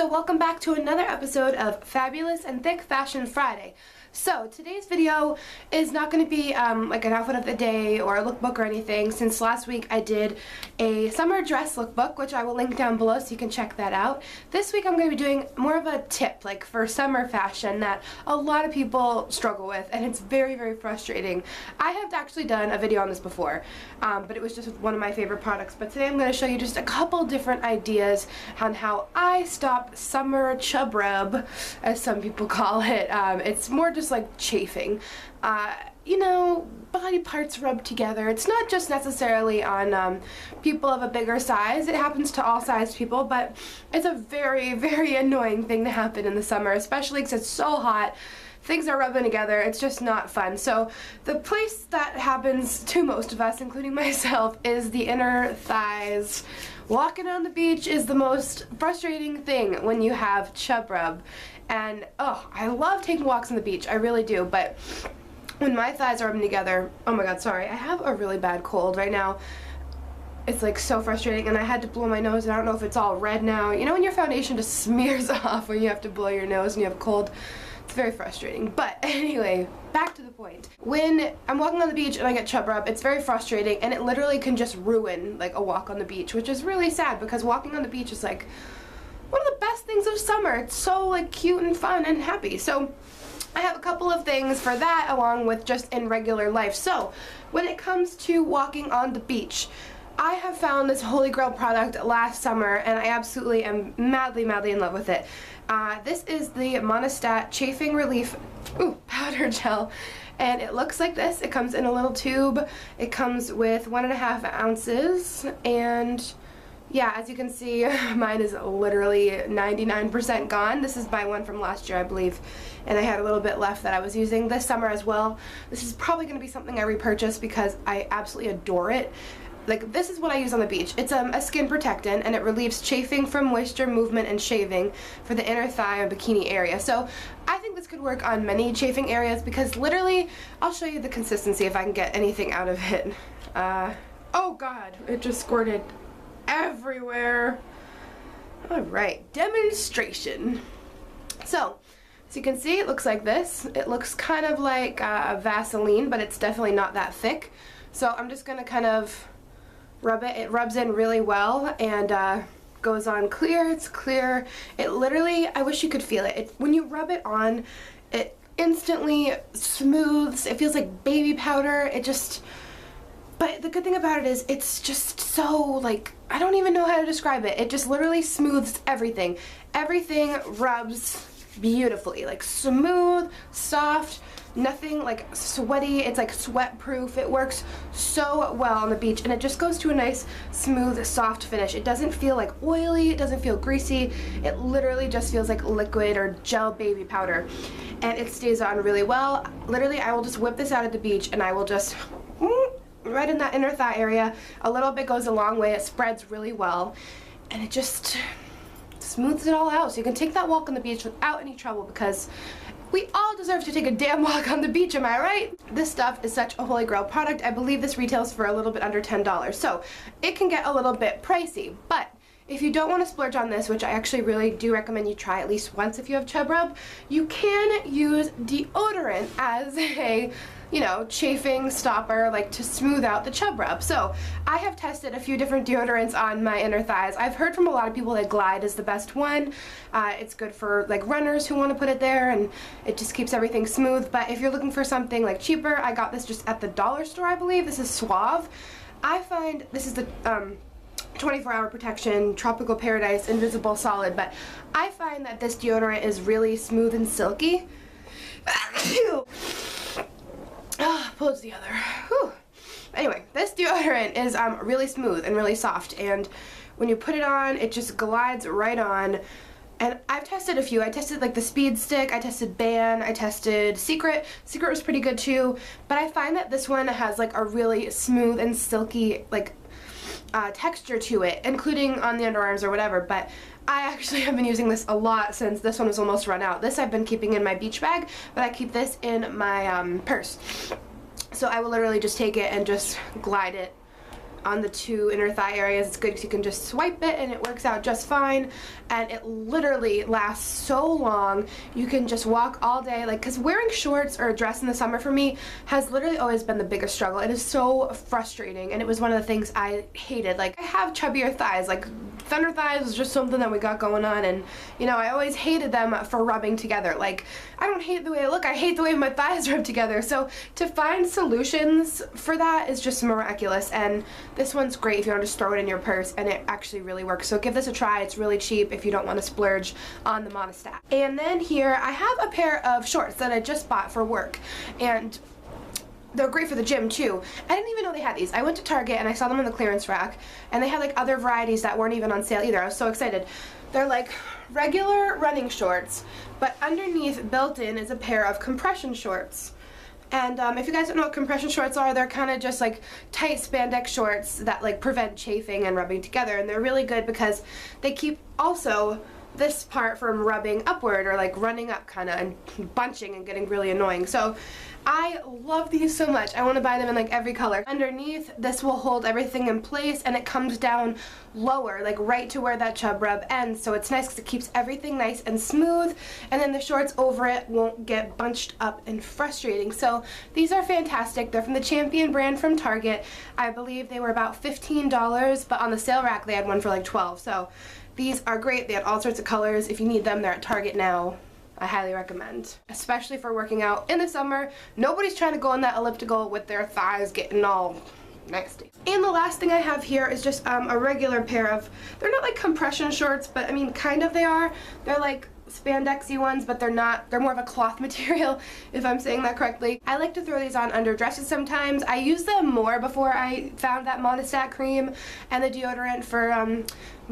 So welcome back to another episode of Fabulous and Thick Fashion Friday. So today's video is not going to be like an outfit of the day or a lookbook or anything, since last week I did a summer dress lookbook, which I will link down below so you can check that out. This week I'm going to be doing more of a tip, like for summer fashion, that a lot of people struggle with, and it's very, very frustrating. I have actually done a video on this before, but it was just one of my favorite products. But today I'm going to show you just a couple different ideas on how I stop summer chub rub, as some people call it. It's more just like chafing. You know, body parts rubbed together. It's not just necessarily on people of a bigger size. It happens to all size people, but it's a very, very annoying thing to happen in the summer, especially because it's so hot. Things are rubbing together. It's just not fun. So the place that happens to most of us, including myself, is the inner thighs. Walking on the beach is the most frustrating thing when you have chub rub. And oh, I love taking walks on the beach. I really do. But when my thighs are rubbing together, oh my god, sorry, I have a really bad cold right now. It's like so frustrating, and I had to blow my nose, and I don't know if it's all red now. You know when your foundation just smears off when you have to blow your nose and you have a cold? It's very frustrating. But anyway, back to the point. When I'm walking on the beach and I get chub rub, it's very frustrating, and it literally can just ruin like a walk on the beach, which is really sad because walking on the beach is like one of the best things of summer. It's so like cute and fun and happy. So I have a couple of things for that, along with just in regular life. So when it comes to walking on the beach, I have found this holy grail product last summer, and I absolutely am madly, madly in love with it. This is the Monistat Chafing Relief Powder Gel, and it looks like this. It comes in a little tube. It comes with 1.5 ounces, and yeah, as you can see, mine is literally 99% gone. This is my one from last year, I believe, and I had a little bit left that I was using this summer as well. This is probably going to be something I repurchase because I absolutely adore it. Like, this is what I use on the beach. It's a skin protectant, and it relieves chafing from moisture, movement, and shaving for the inner thigh and bikini area. So I think this could work on many chafing areas because literally, I'll show you the consistency if I can get anything out of it. Oh god, it just squirted everywhere. Alright, demonstration. So, as you can see, it looks like this. It looks kind of like Vaseline, but it's definitely not that thick. So I'm just going to kind of rub it. It rubs in really well and goes on clear. It's clear. It literally, I wish you could feel it. When you rub it on, it instantly smooths. It feels like baby powder. It just... But the good thing about it is it's just so, like, I don't even know how to describe it. It just literally smooths everything. Everything rubs beautifully. Like, smooth, soft, nothing like sweaty. It's like sweat proof. It works so well on the beach, and it just goes to a nice smooth soft finish. It doesn't feel like oily, it doesn't feel greasy. It literally just feels like liquid or gel baby powder, and it stays on really well. Literally, I will just whip this out at the beach and I will just right in that inner thigh area. A little bit goes a long way. It spreads really well, and it just smooths it all out, so you can take that walk on the beach without any trouble, because we all deserve to take a damn walk on the beach, am I right? This stuff is such a holy grail product. I believe this retails for a little bit under $10, so it can get a little bit pricey. But if you don't want to splurge on this, which I actually really do recommend you try at least once if you have chub rub, you can use deodorant as a, you know, chafing stopper, like to smooth out the chub rub. So I have tested a few different deodorants on my inner thighs. I've heard from a lot of people that Glide is the best one. It's good for like runners who want to put it there, and it just keeps everything smooth. But if you're looking for something like cheaper, I got this just at the dollar store, I believe. This is Suave. I find this is the 24-hour protection, Tropical Paradise, Invisible Solid, but I find that this deodorant is really smooth and silky. Pulls together. Whew. Anyway, this deodorant is really smooth and really soft, and when you put it on, it just glides right on. And I've tested a few. I tested like the Speed Stick, I tested Ban, I tested Secret. Secret was pretty good too, but I find that this one has like a really smooth and silky like texture to it, including on the underarms or whatever. But I actually have been using this a lot since this one was almost run out. This I've been keeping in my beach bag, but I keep this in my purse. So I will literally just take it and just glide it on the two inner thigh areas. It's good because you can just swipe it and it works out just fine, and it literally lasts so long. You can just walk all day, like, because wearing shorts or a dress in the summer for me has literally always been the biggest struggle. It is so frustrating, and it was one of the things I hated. Like, I have chubbier thighs, like thunder thighs was just something that we got going on, and you know, I always hated them for rubbing together. Like, I don't hate the way I look, I hate the way my thighs rub together. So to find solutions for that is just miraculous, and this one's great if you want to just throw it in your purse, and it actually really works. So give this a try. It's really cheap if you don't want to splurge on the monostat. And then here I have a pair of shorts that I just bought for work, and they're great for the gym too. I didn't even know they had these. I went to Target and I saw them on the clearance rack, and they had like other varieties that weren't even on sale either. I was so excited. They're like regular running shorts, but underneath, built in, is a pair of compression shorts. And if you guys don't know what compression shorts are, they're kind of just like tight spandex shorts that like prevent chafing and rubbing together, and they're really good because they keep also this part from rubbing upward or like running up kind of and bunching and getting really annoying. So I love these so much. I want to buy them in like every color. Underneath, this will hold everything in place, and it comes down lower, like right to where that chub rub ends. So it's nice because it keeps everything nice and smooth, and then the shorts over it won't get bunched up and frustrating. So these are fantastic. They're from the Champion brand from Target. I believe they were about $15, but on the sale rack they had one for like $12. So these are great. They had all sorts of colors. If you need them, they're at Target now. I highly recommend, especially for working out in the summer. Nobody's trying to go on that elliptical with their thighs getting all nasty. And the last thing I have here is just a regular pair of, they're not like compression shorts, but I mean kind of they are. They're like spandexy ones, but they're not. They're more of a cloth material, if I'm saying that correctly. I like to throw these on under dresses sometimes. I used them more before I found that monostat cream and the deodorant for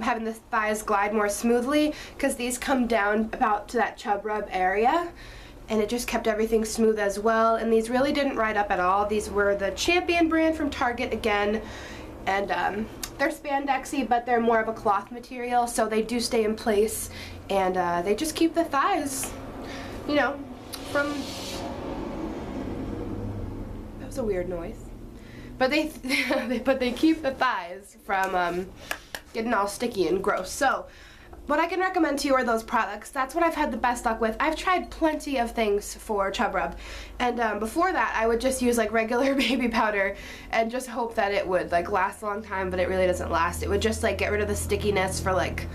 having the thighs glide more smoothly, because these come down about to that chub rub area, and it just kept everything smooth as well. And these really didn't ride up at all. These were the Champion brand from Target again, and they're spandexy, but they're more of a cloth material, so they do stay in place, and they just keep the thighs, you know, from, that was a weird noise, but they keep the thighs from getting all sticky and gross. So what I can recommend to you are those products. That's what I've had the best luck with. I've tried plenty of things for chub rub, and before that I would just use like regular baby powder and just hope that it would like last a long time, but it really doesn't last. It would just like get rid of the stickiness for like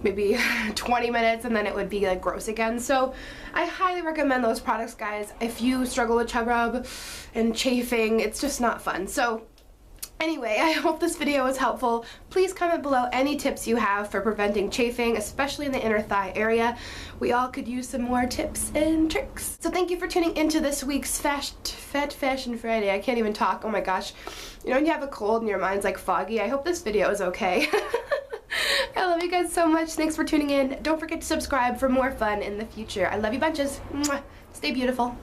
maybe 20 minutes, and then it would be like gross again. So I highly recommend those products, guys. If you struggle with chub rub and chafing, it's just not fun. So anyway, I hope this video was helpful. Please comment below any tips you have for preventing chafing, especially in the inner thigh area. We all could use some more tips and tricks. So thank you for tuning into this week's Fab Thick Fashion Friday. I can't even talk, oh my gosh. You know when you have a cold and your mind's like foggy? I hope this video is okay. I love you guys so much. Thanks for tuning in. Don't forget to subscribe for more fun in the future. I love you bunches. Mwah. Stay beautiful.